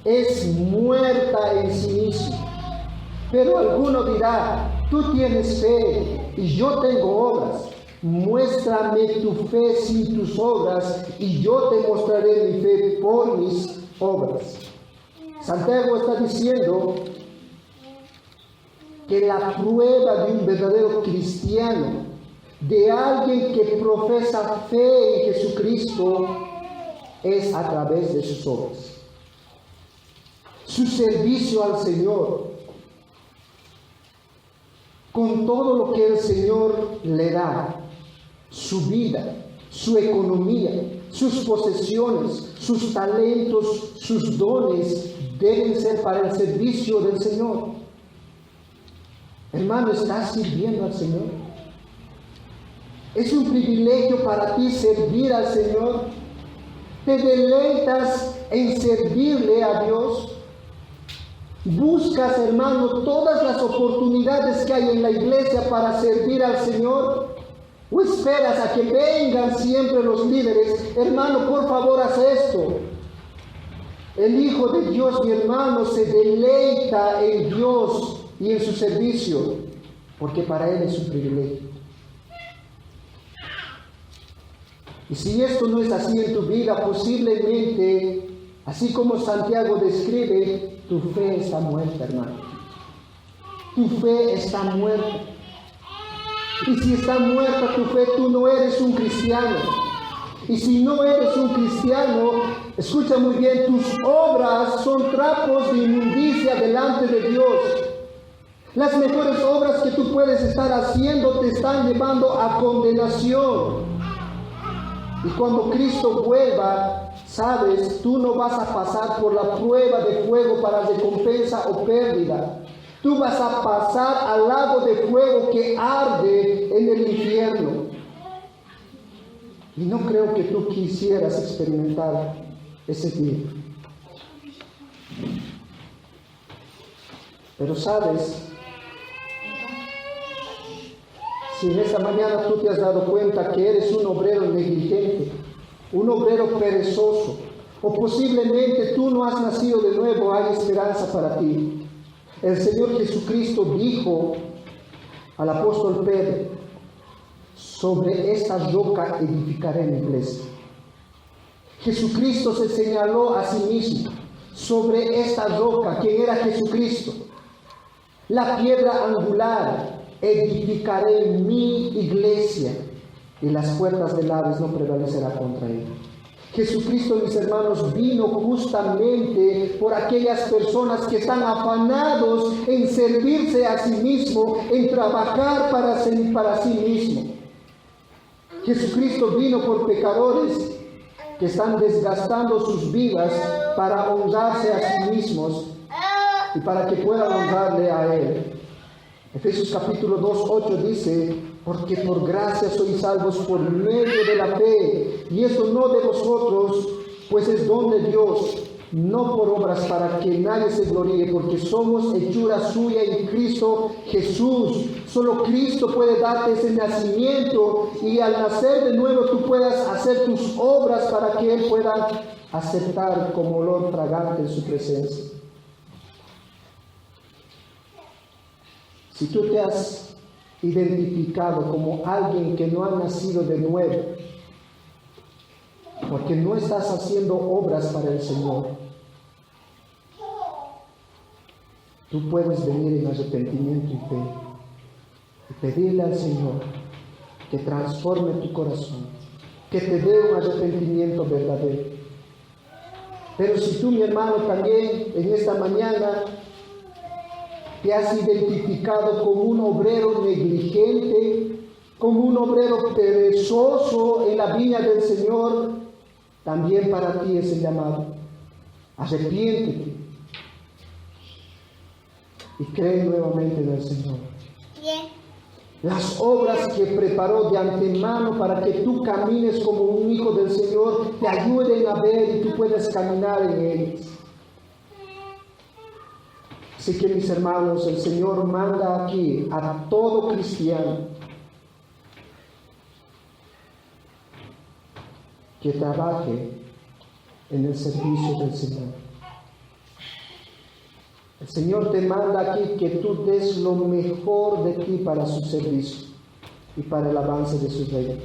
Es muerta en sí misma. Pero alguno dirá, tú tienes fe y yo tengo obras. Muéstrame tu fe sin tus obras y yo te mostraré mi fe por mis obras. Santiago está diciendo que la prueba de un verdadero cristiano, de alguien que profesa fe en Jesucristo, es a través de sus obras. Su servicio al Señor, con todo lo que el Señor le da, su vida, su economía, sus posesiones, sus talentos, sus dones, deben ser para el servicio del Señor. Hermano, ¿estás sirviendo al Señor? ¿Es un privilegio para ti servir al Señor? ¿Te deleitas en servirle a Dios? ¿Buscas, hermano, todas las oportunidades que hay en la iglesia para servir al Señor? ¿O esperas a que vengan siempre los líderes? Hermano, por favor, haz esto. El Hijo de Dios, mi hermano, se deleita en Dios y en su servicio, porque para Él es un privilegio. Y si esto no es así en tu vida, posiblemente, así como Santiago describe, tu fe está muerta, hermano. Tu fe está muerta. Y si está muerta tu fe, tú no eres un cristiano. Y si no eres un cristiano, escucha muy bien, tus obras son trapos de inmundicia delante de Dios. Las mejores obras que tú puedes estar haciendo te están llevando a condenación. Y cuando Cristo vuelva, sabes, tú no vas a pasar por la prueba de fuego para recompensa o pérdida. Tú vas a pasar al lago de fuego que arde en el infierno. Y no creo que tú quisieras experimentar ese día. Pero sabes, si en esta mañana tú te has dado cuenta que eres un obrero negligente, un obrero perezoso, o posiblemente tú no has nacido de nuevo, hay esperanza para ti. El Señor Jesucristo dijo al apóstol Pedro, sobre esta roca edificaré mi iglesia. Jesucristo se señaló a sí mismo, sobre esta roca, ¿quién era Jesucristo? La piedra angular, edificaré mi iglesia, y las puertas del Hades no prevalecerá contra ella. Jesucristo, mis hermanos, vino justamente por aquellas personas que están afanados en servirse a sí mismo, en trabajar para sí mismo. Jesucristo vino por pecadores que están desgastando sus vidas para honrarse a sí mismos y para que puedan honrarle a Él. Efesios capítulo 2, 8 dice, porque por gracia sois salvos por medio de la fe, y esto no de vosotros, pues es don de Dios, no por obras para que nadie se gloríe, porque somos hechura suya en Cristo Jesús. Solo Cristo puede darte ese nacimiento, y al nacer de nuevo tú puedas hacer tus obras para que Él pueda aceptar como olor fragante en su presencia. Si tú te has identificado como alguien que no ha nacido de nuevo, porque no estás haciendo obras para el Señor, tú puedes venir en arrepentimiento y fe y pedirle al Señor que transforme tu corazón, que te dé un arrepentimiento verdadero. Pero si tú, mi hermano, también en esta mañana te has identificado como un obrero negligente, como un obrero perezoso en la viña del Señor, también para ti es el llamado. Arrepiéntete y cree nuevamente en el Señor. Las obras que preparó de antemano para que tú camines como un hijo del Señor te ayuden a ver y tú puedas caminar en ellas. Así que, mis hermanos, el Señor manda aquí a todo cristiano que trabaje en el servicio del Señor. El Señor te manda aquí que tú des lo mejor de ti para su servicio y para el avance de su reino.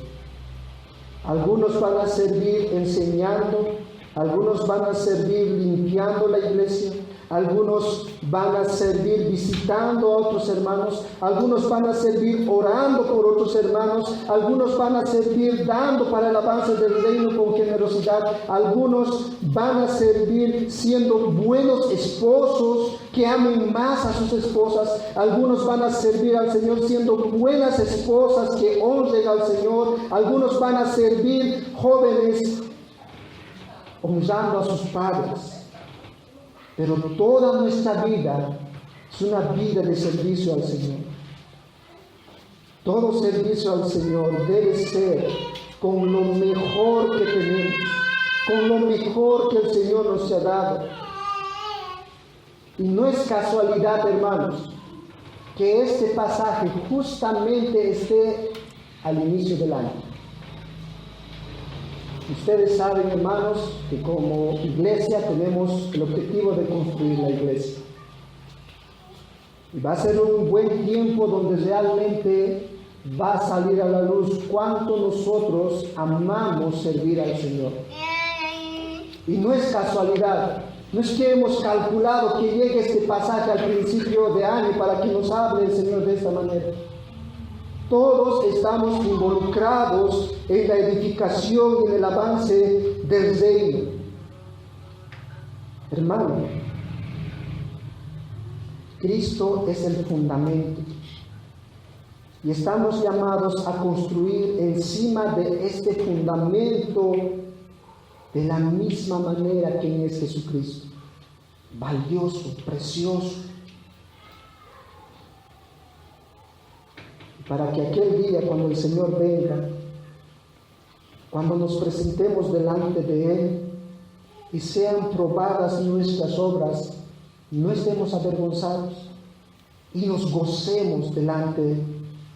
Algunos van a servir enseñando, algunos van a servir limpiando la iglesia, algunos van a servir visitando a otros hermanos, algunos van a servir orando por otros hermanos, algunos van a servir dando para el avance del reino con generosidad, algunos van a servir siendo buenos esposos que amen más a sus esposas, algunos van a servir al Señor siendo buenas esposas que honren al Señor, algunos van a servir jóvenes honrando a sus padres. Pero toda nuestra vida es una vida de servicio al Señor. Todo servicio al Señor debe ser con lo mejor que tenemos, con lo mejor que el Señor nos ha dado. Y no es casualidad, hermanos, que este pasaje justamente esté al inicio del año. Ustedes saben, hermanos, que como iglesia tenemos el objetivo de construir la iglesia. Y va a ser un buen tiempo donde realmente va a salir a la luz cuánto nosotros amamos servir al Señor. Y no es casualidad, no es que hemos calculado que llegue este pasaje al principio de año para que nos hable el Señor de esta manera. Todos estamos involucrados en la edificación y en el avance del reino. Hermano, Cristo es el fundamento y estamos llamados a construir encima de este fundamento de la misma manera que es Jesucristo. Valioso, precioso. Para que aquel día, cuando el Señor venga, cuando nos presentemos delante de Él y sean probadas nuestras obras, no estemos avergonzados y nos gocemos delante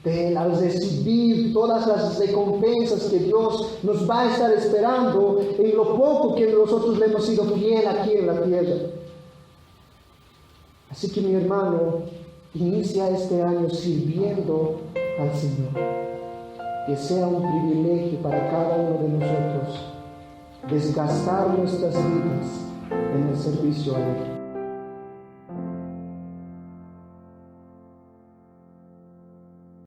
de Él al recibir todas las recompensas que Dios nos va a estar esperando en lo poco que nosotros le hemos sido fiel aquí en la tierra. Así que, mi hermano, inicia este año sirviendo al Señor. Que sea un privilegio para cada uno de nosotros desgastar nuestras vidas en el servicio a Él.